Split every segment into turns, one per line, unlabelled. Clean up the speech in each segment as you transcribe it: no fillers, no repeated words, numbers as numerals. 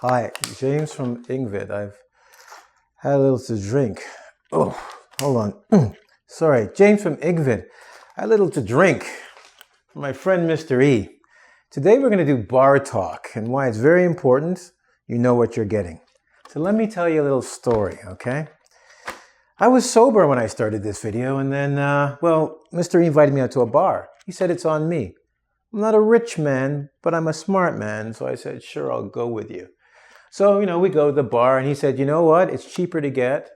Hi, James from EngVid. I've had a little to drink. Oh, hold on. Sorry, James from EngVid. I had a little to drink from my friend Mr. E. Today we're going to do bar talk, and why it's very important, you know what you're getting. So let me tell you a little story, okay? I was sober when I started this video, and then, Mr. E invited me out to a bar. He said it's on me. I'm not a rich man, but I'm a smart man, so I said, sure, I'll go with you. So, we go to the bar, and he said, you know what? It's cheaper to get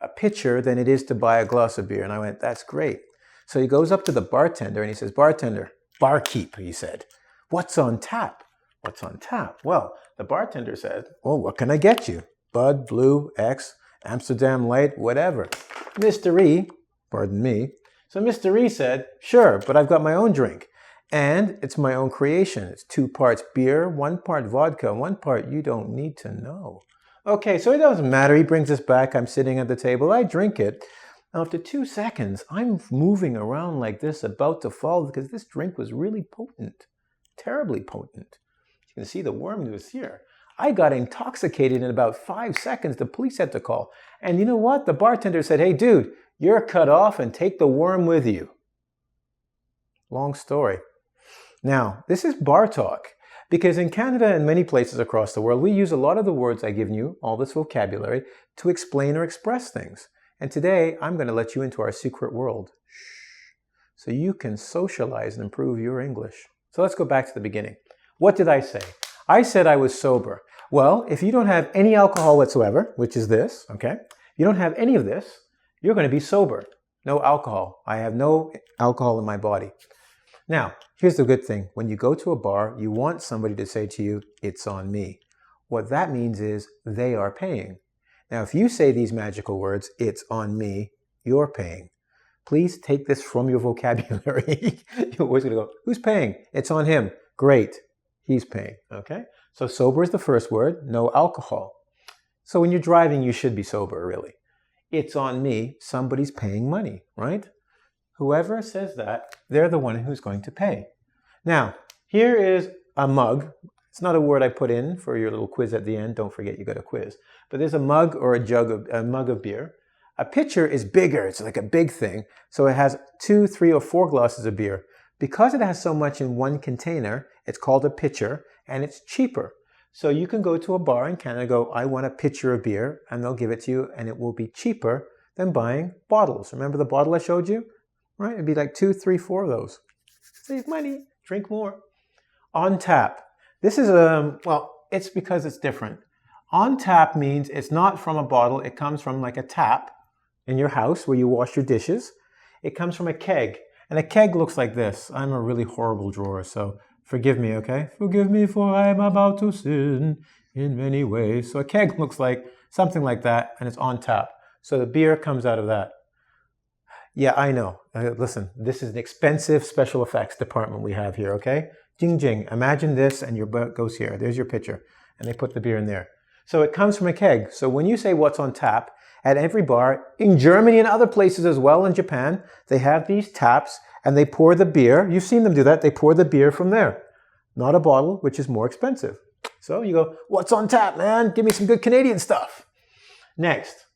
a pitcher than it is to buy a glass of beer. And I went, that's great. So he goes up to the bartender, and he says, bartender, barkeep, he said, what's on tap? What's on tap? Well, the bartender said, well, what can I get you? Bud, Blue, X, Amsterdam Light, whatever. Mr. E, pardon me. So Mr. E said, sure, but I've got my own drink. And it's my own creation. It's 2 parts beer, 1 part vodka, 1 part you don't need to know. Okay, so it doesn't matter. He brings us back. I'm sitting at the table. I drink it. After 2 seconds, I'm moving around like this, about to fall, because this drink was really potent. Terribly potent. You can see the worm was here. I got intoxicated in about 5 seconds. The police had to call. And you know what? The bartender said, hey, dude, you're cut off and take the worm with you. Long story. Now, this is bar talk, because in Canada and many places across the world, we use a lot of the words I've given you, all this vocabulary, to explain or express things. And today, I'm going to let you into our secret world. Shh. So you can socialize and improve your English. So let's go back to the beginning. What did I say? I said I was sober. Well, if you don't have any alcohol whatsoever, which is this, okay? You don't have any of this, you're going to be sober. No alcohol. I have no alcohol in my body. Now, here's the good thing. When you go to a bar, you want somebody to say to you, it's on me. What that means is they are paying. Now, if you say these magical words, it's on me, you're paying. Please take this from your vocabulary. You're always going to go, who's paying? It's on him. Great. He's paying. Okay? So sober is the first word, no alcohol. So when you're driving, you should be sober, really. It's on me. Somebody's paying money, right? Whoever says that, they're the one who's going to pay. Now, here is a mug. It's not a word I put in for your little quiz at the end. Don't forget you got a quiz. But there's a mug or a mug of beer. A pitcher is bigger. It's like a big thing. So it has 2, 3, or 4 glasses of beer. Because it has so much in one container, it's called a pitcher, and it's cheaper. So you can go to a bar in Canada and go, I want a pitcher of beer, and they'll give it to you, and it will be cheaper than buying bottles. Remember the bottle I showed you? Right? It'd be like 2, 3, 4 of those. Save money, drink more. On tap. This is it's because it's different. On tap means it's not from a bottle. It comes from like a tap in your house where you wash your dishes. It comes from a keg. And a keg looks like this. I'm a really horrible drawer, so forgive me, okay? Forgive me for I am about to sin in many ways. So a keg looks like something like that, and it's on tap. So the beer comes out of that. Yeah, I know. Listen, this is an expensive special effects department we have here, okay? Jing jing. Imagine this and your boat goes here. There's your pitcher. And they put the beer in there. So it comes from a keg. So when you say what's on tap, at every bar, in Germany and other places as well, in Japan, they have these taps and they pour the beer. You've seen them do that. They pour the beer from there. Not a bottle, which is more expensive. So you go, what's on tap, man? Give me some good Canadian stuff. Next.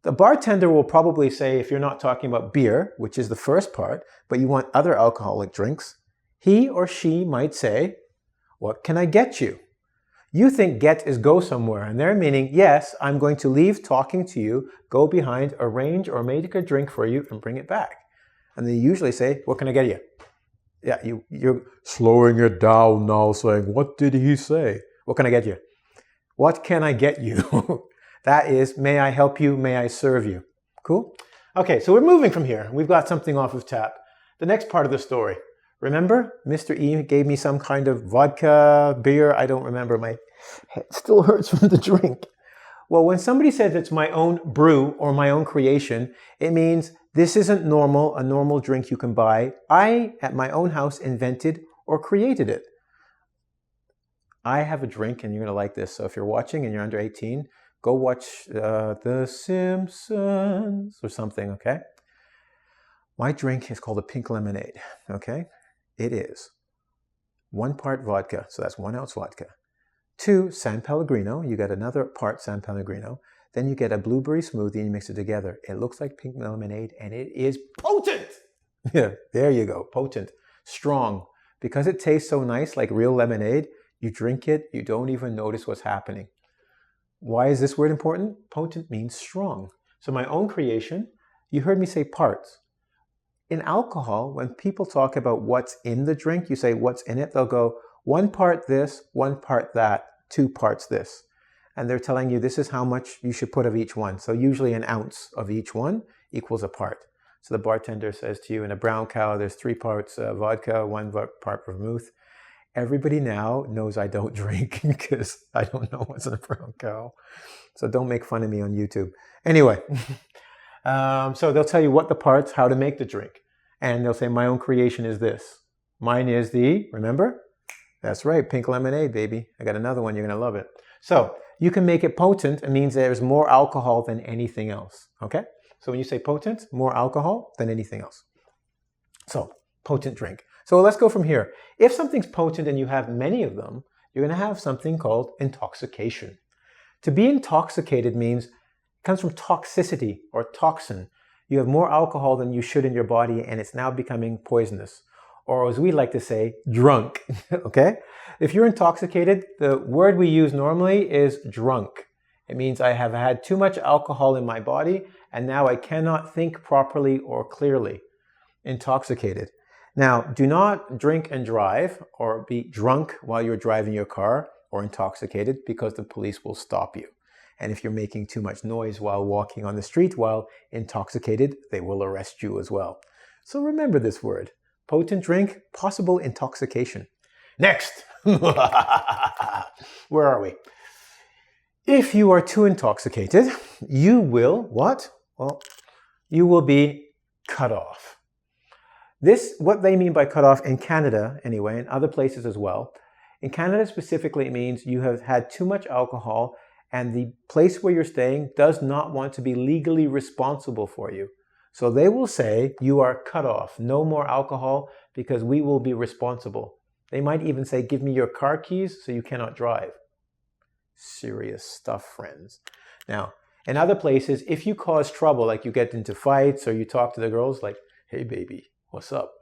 The bartender will probably say, if you're not talking about beer, which is the first part, but you want other alcoholic drinks, he or she might say, what can I get you? You think get is go somewhere, and they're meaning, yes, I'm going to leave talking to you, go behind, arrange or make a drink for you, and bring it back. And they usually say, what can I get you? Yeah, you're slowing it down now, saying, what did he say? What can I get you? What can I get you? That is, may I help you? May I serve you? Cool? Okay, so we're moving from here. We've got something off of tap. The next part of the story. Remember, Mr. E gave me some kind of vodka, beer. I don't remember. My head still hurts from the drink. Well, when somebody says it's my own brew or my own creation, it means this isn't normal, a normal drink you can buy. I, at my own house, invented or created it. I have a drink, and you're going to like this. So if you're watching and you're under 18, go watch The Simpsons or something, okay? My drink is called a pink lemonade, okay? it is 1 part vodka, so that's 1 ounce vodka. 2 San Pellegrino, you get another part San Pellegrino. Then you get a blueberry smoothie and you mix it together. It looks like pink lemonade and it is potent. Yeah, there you go, potent, strong. Because it tastes so nice, like real lemonade, you drink it, you don't even notice what's happening. Why is this word important? Potent means strong. So my own creation, you heard me say parts. In alcohol, when people talk about what's in the drink, you say what's in it, they'll go 1 part this, 1 part that, 2 parts this. And they're telling you this is how much you should put of each one. So usually an ounce of each one equals a part. So the bartender says to you, in a brown cow, there's 3 parts vodka, 1 part vermouth. Everybody now knows I don't drink because I don't know what's in a brown cow. So don't make fun of me on YouTube. Anyway, so they'll tell you what the parts, how to make the drink. And they'll say, my own creation is this. Mine is the, remember? That's right, pink lemonade, baby. I got another one, you're gonna love it. So you can make it potent. It means there's more alcohol than anything else, okay? So when you say potent, more alcohol than anything else. So, potent drink. So let's go from here. If something's potent and you have many of them, you're gonna have something called intoxication. To be intoxicated means, it comes from toxicity or toxin. You have more alcohol than you should in your body and it's now becoming poisonous. Or as we like to say, drunk, okay? If you're intoxicated, the word we use normally is drunk. It means I have had too much alcohol in my body and now I cannot think properly or clearly. Intoxicated. Now, do not drink and drive or be drunk while you're driving your car or intoxicated because the police will stop you. And if you're making too much noise while walking on the street while intoxicated, they will arrest you as well. So remember this word. Potent drink, possible intoxication. Next. Where are we? If you are too intoxicated, you will, what? Well, you will be cut off. This, what they mean by cut off in Canada anyway, and other places as well. In Canada specifically, it means you have had too much alcohol and the place where you're staying does not want to be legally responsible for you. So they will say, you are cut off, no more alcohol because we will be responsible. They might even say, give me your car keys so you cannot drive. Serious stuff, friends. Now, in other places, if you cause trouble, like you get into fights or you talk to the girls like, hey baby, what's up?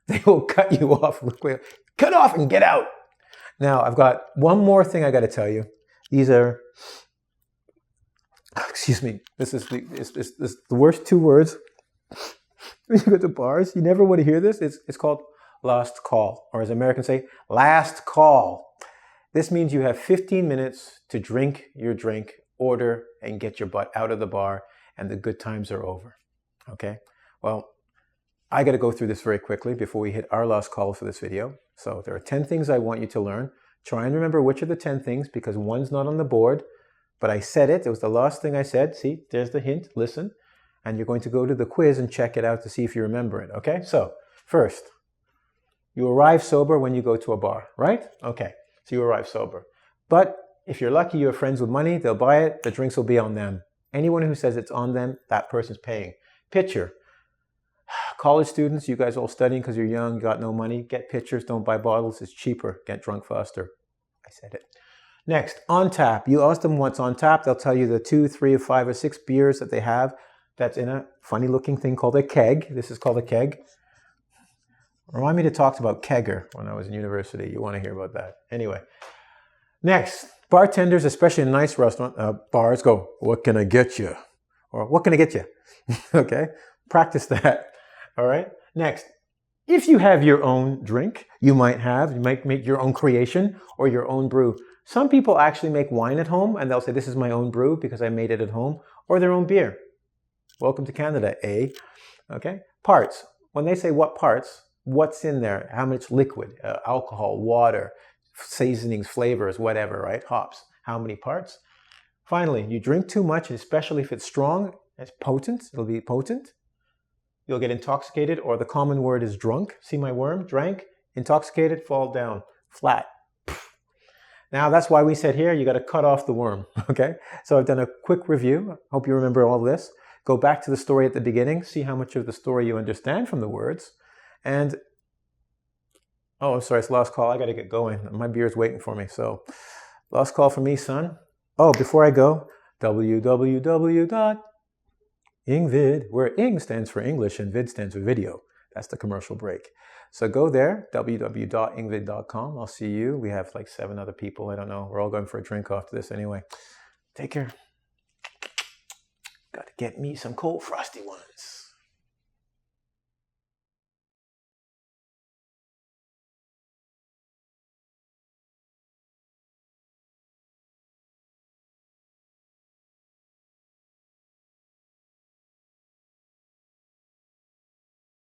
They will cut you off real quick. Cut off and get out. Now, I've got one more thing I got to tell you. These are, excuse me, this is the worst 2 words. When you go to bars, you never want to hear this. It's called last call, or as Americans say, last call. This means you have 15 minutes to drink your drink, order, and get your butt out of the bar, and the good times are over. Okay? Well, I got to go through this very quickly before we hit our last call for this video. So there are 10 things I want you to learn. Try and remember which are the 10 things because one's not on the board, but I said it. It was the last thing I said. See, there's the hint. Listen. And you're going to go to the quiz and check it out to see if you remember it. Okay? So, first, you arrive sober when you go to a bar, right? Okay. So you arrive sober. But if you're lucky, you have friends with money, they'll buy it. The drinks will be on them. Anyone who says it's on them, that person's paying. Picture. College students, you guys all studying because you're young, got no money. Get pitchers, don't buy bottles. It's cheaper. Get drunk faster. I said it. Next, on tap. You ask them what's on tap. They'll tell you the 2, 3, 5, or 6 beers that they have. That's in a funny looking thing called a keg. This is called a keg. Remind me to talk about kegger when I was in university. You want to hear about that. Anyway. Next, bartenders, especially in nice restaurant bars, go, what can I get you? Or what can I get you? Okay? Practice that. All right? Next, if you have your own drink, you might make your own creation or your own brew. Some people actually make wine at home and they'll say, this is my own brew because I made it at home, or their own beer. Welcome to Canada, eh? Okay? Parts. When they say what parts, what's in there? How much liquid, alcohol, water, seasonings, flavors, whatever, right? Hops. How many parts? Finally, you drink too much, especially if it's strong, it's potent, it'll be potent. You'll get intoxicated, or the common word is drunk. See my worm? Drank, intoxicated, fall down, flat. Now, that's why we said here, you got to cut off the worm, okay? So I've done a quick review. Hope you remember all this. Go back to the story at the beginning, see how much of the story you understand from the words, and Oh, sorry, it's last call. I got to get going. My beer's waiting for me. So, last call for me, son. Oh, before I go, www.EngVid, where Ing stands for English and Vid stands for video. That's the commercial break. So go there, www.engvid.com. I'll see you. We have like 7 other people. I don't know. We're all going for a drink after this anyway. Take care. Got to get me some cold frosty